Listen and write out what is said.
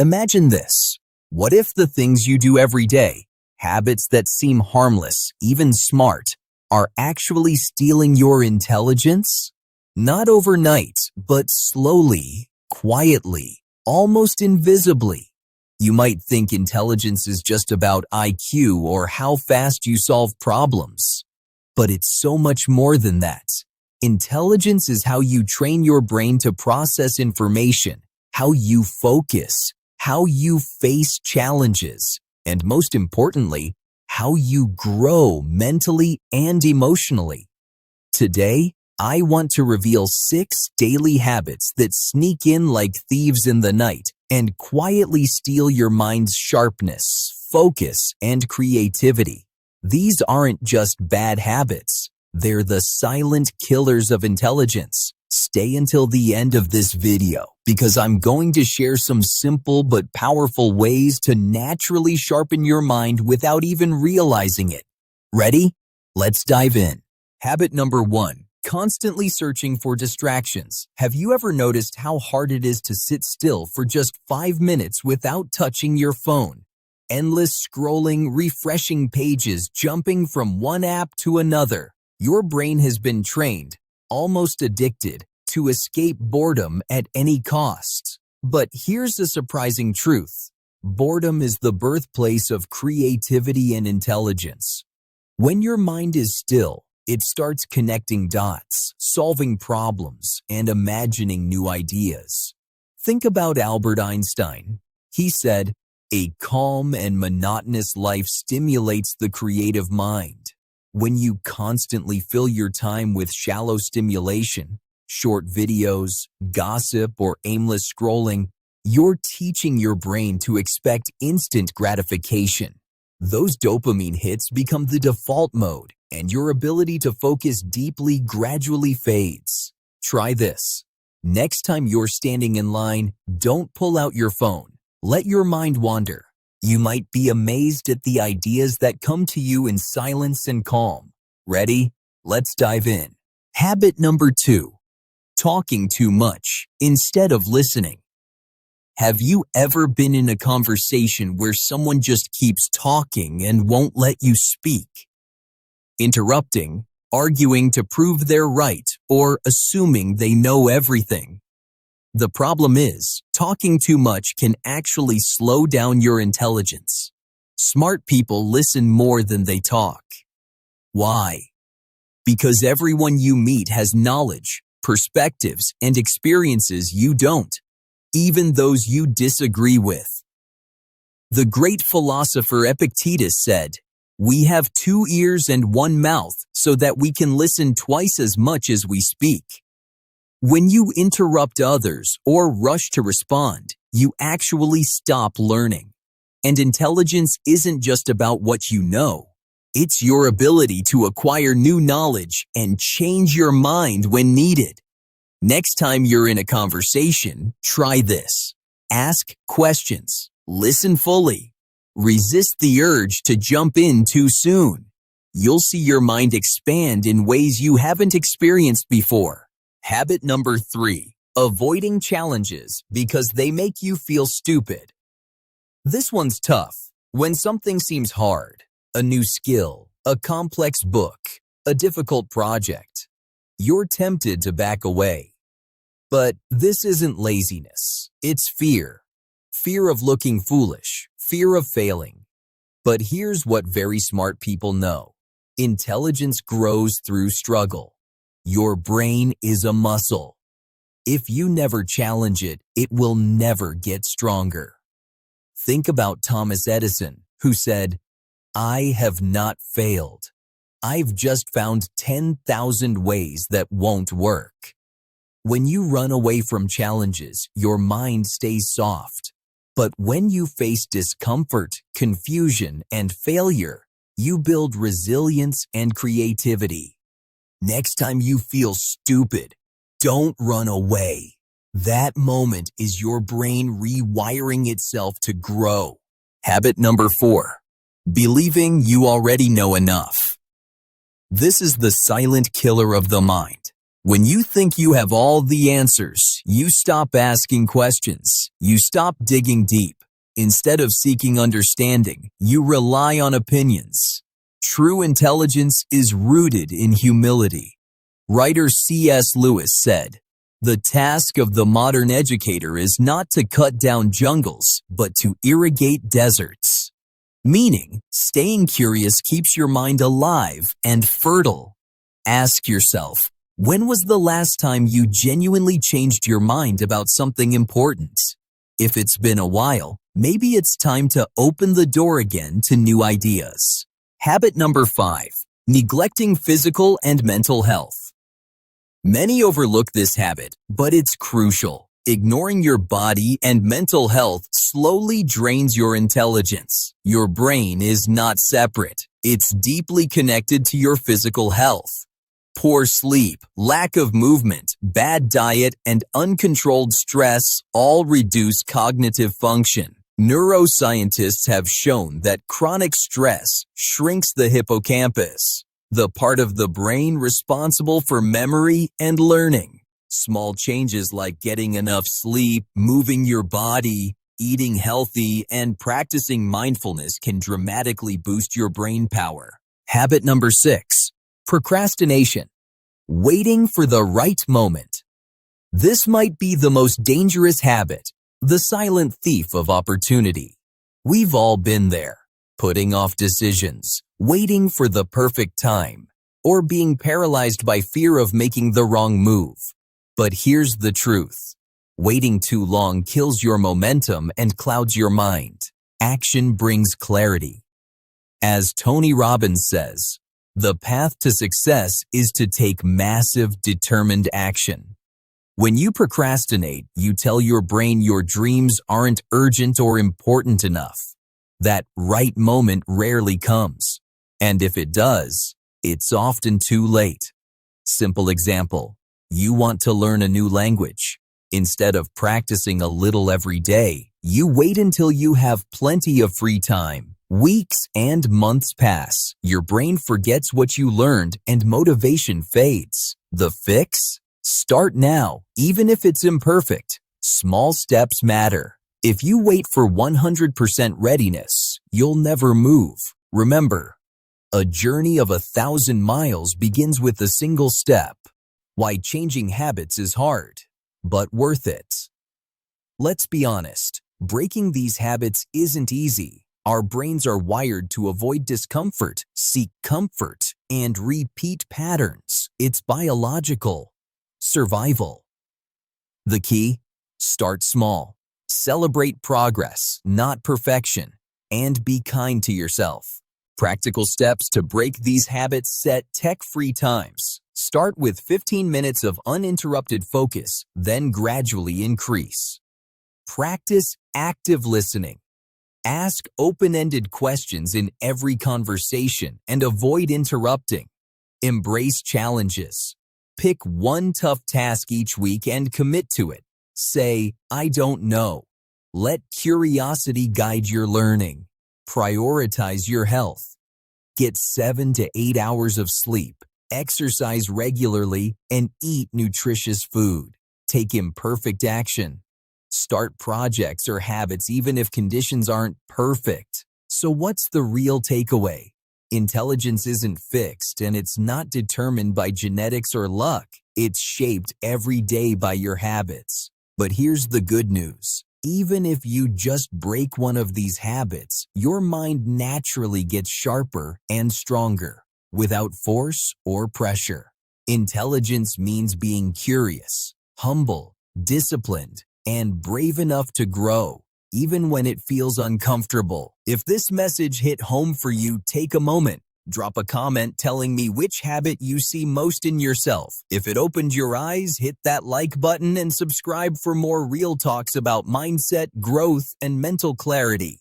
Imagine this. What if the things you do every day, habits that seem harmless, even smart, are actually stealing your intelligence? Not overnight, but slowly, quietly, almost invisibly. You might think intelligence is just about IQ or how fast you solve problems. But it's so much more than that. Intelligence is how you train your brain to process information, how you focus, how you face challenges, and most importantly, how you grow mentally and emotionally. Today, I want to reveal 6 daily habits that sneak in like thieves in the night and quietly steal your mind's sharpness, focus, and creativity. These aren't just bad habits. They're the silent killers of intelligence. Stay until the end of this video because I'm going to share some simple but powerful ways to naturally sharpen your mind without even realizing it. Ready? Let's dive in. Habit number 1. Constantly searching for distractions. Have you ever noticed how hard it is to sit still for just 5 minutes without touching your phone? Endless scrolling, refreshing pages, jumping from one app to another. Your brain has been trained, almost addicted, to escape boredom at any cost. But here's the surprising truth. Boredom is the birthplace of creativity and intelligence. When your mind is still, it starts connecting dots, solving problems, and imagining new ideas. Think about Albert Einstein. He said, "A calm and monotonous life stimulates the creative mind." When you constantly fill your time with shallow stimulation, short videos, gossip, or aimless scrolling, you're teaching your brain to expect instant gratification. Those dopamine hits become the default mode, and your ability to focus deeply gradually fades. Try this. Next time you're standing in line, don't pull out your phone. Let your mind wander. You might be amazed at the ideas that come to you in silence and calm. Ready? Let's dive in. Habit number 2. Talking too much instead of listening. Have you ever been in a conversation where someone just keeps talking and won't let you speak? Interrupting, arguing to prove they're right, or assuming they know everything. The problem is, talking too much can actually slow down your intelligence. Smart people listen more than they talk. Why? Because everyone you meet has knowledge, perspectives, and experiences you don't, even those you disagree with. The great philosopher Epictetus said, "We have 2 ears and 1 mouth so that we can listen twice as much as we speak." When you interrupt others or rush to respond, you actually stop learning. And intelligence isn't just about what you know. It's your ability to acquire new knowledge and change your mind when needed. Next time you're in a conversation, try this. Ask questions. Listen fully. Resist the urge to jump in too soon. You'll see your mind expand in ways you haven't experienced before. Habit number 3. Avoiding challenges because they make you feel stupid. This one's tough. When something seems hard, a new skill, a complex book, a difficult project, you're tempted to back away. But this isn't laziness. It's fear. Fear of looking foolish, fear of failing. But here's what very smart people know. Intelligence grows through struggle. Your brain is a muscle. If you never challenge it, it will never get stronger. Think about Thomas Edison, who said, "I have not failed. I've just found 10,000 ways that won't work." When you run away from challenges, your mind stays soft. But when you face discomfort, confusion, and failure, you build resilience and creativity. Next time you feel stupid, don't run away. That moment is your brain rewiring itself to grow. Habit number 4. Believing you already know enough. This is the silent killer of the mind. When you think you have all the answers, you stop asking questions. You stop digging deep. Instead of seeking understanding, you rely on opinions. True intelligence is rooted in humility. Writer C.S. Lewis said, "The task of the modern educator is not to cut down jungles, but to irrigate deserts." Meaning, staying curious keeps your mind alive and fertile. Ask yourself, when was the last time you genuinely changed your mind about something important? If it's been a while, maybe it's time to open the door again to new ideas. Habit number 5, neglecting physical and mental health. Many overlook this habit, but it's crucial. Ignoring your body and mental health slowly drains your intelligence. Your brain is not separate. It's deeply connected to your physical health. Poor sleep, lack of movement, bad diet, and uncontrolled stress all reduce cognitive function. Neuroscientists have shown that chronic stress shrinks the hippocampus, the part of the brain responsible for memory and learning. Small changes like getting enough sleep, moving your body, eating healthy, and practicing mindfulness can dramatically boost your brain power. Habit number 6, procrastination. Waiting for the right moment. This might be the most dangerous habit, the silent thief of opportunity. We've all been there, putting off decisions, waiting for the perfect time, or being paralyzed by fear of making the wrong move. But here's the truth. Waiting too long kills your momentum and clouds your mind. Action brings clarity. As Tony Robbins says, the path to success is to take massive, determined action. When you procrastinate, you tell your brain your dreams aren't urgent or important enough. That right moment rarely comes. And if it does, it's often too late. Simple example. You want to learn a new language. Instead of practicing a little every day, you wait until you have plenty of free time. Weeks and months pass. Your brain forgets what you learned and motivation fades. The fix? Start now, even if it's imperfect. Small steps matter. If you wait for 100% readiness, you'll never move. Remember, a journey of 1,000 miles begins with a single step. Why changing habits is hard, but worth it. Let's be honest, breaking these habits isn't easy. Our brains are wired to avoid discomfort, seek comfort, and repeat patterns. It's biological. Survival. The key? Start small. Celebrate progress, not perfection, and be kind to yourself. Practical steps to break these habits: set tech-free times. Start with 15 minutes of uninterrupted focus, then gradually increase. Practice active listening. Ask open-ended questions in every conversation and avoid interrupting. Embrace challenges. Pick one tough task each week and commit to it. Say, "I don't know." Let curiosity guide your learning. Prioritize your health. Get 7 to 8 hours of sleep. Exercise regularly, and eat nutritious food. Take imperfect action. Start projects or habits even if conditions aren't perfect. So what's the real takeaway? Intelligence isn't fixed, and it's not determined by genetics or luck. It's shaped every day by your habits. But here's the good news. Even if you just break one of these habits, your mind naturally gets sharper and stronger, without force or pressure. Intelligence means being curious, humble, disciplined, and brave enough to grow, even when it feels uncomfortable. If this message hit home for you, take a moment. Drop a comment telling me which habit you see most in yourself. If it opened your eyes, hit that like button and subscribe for more real talks about mindset, growth, and mental clarity.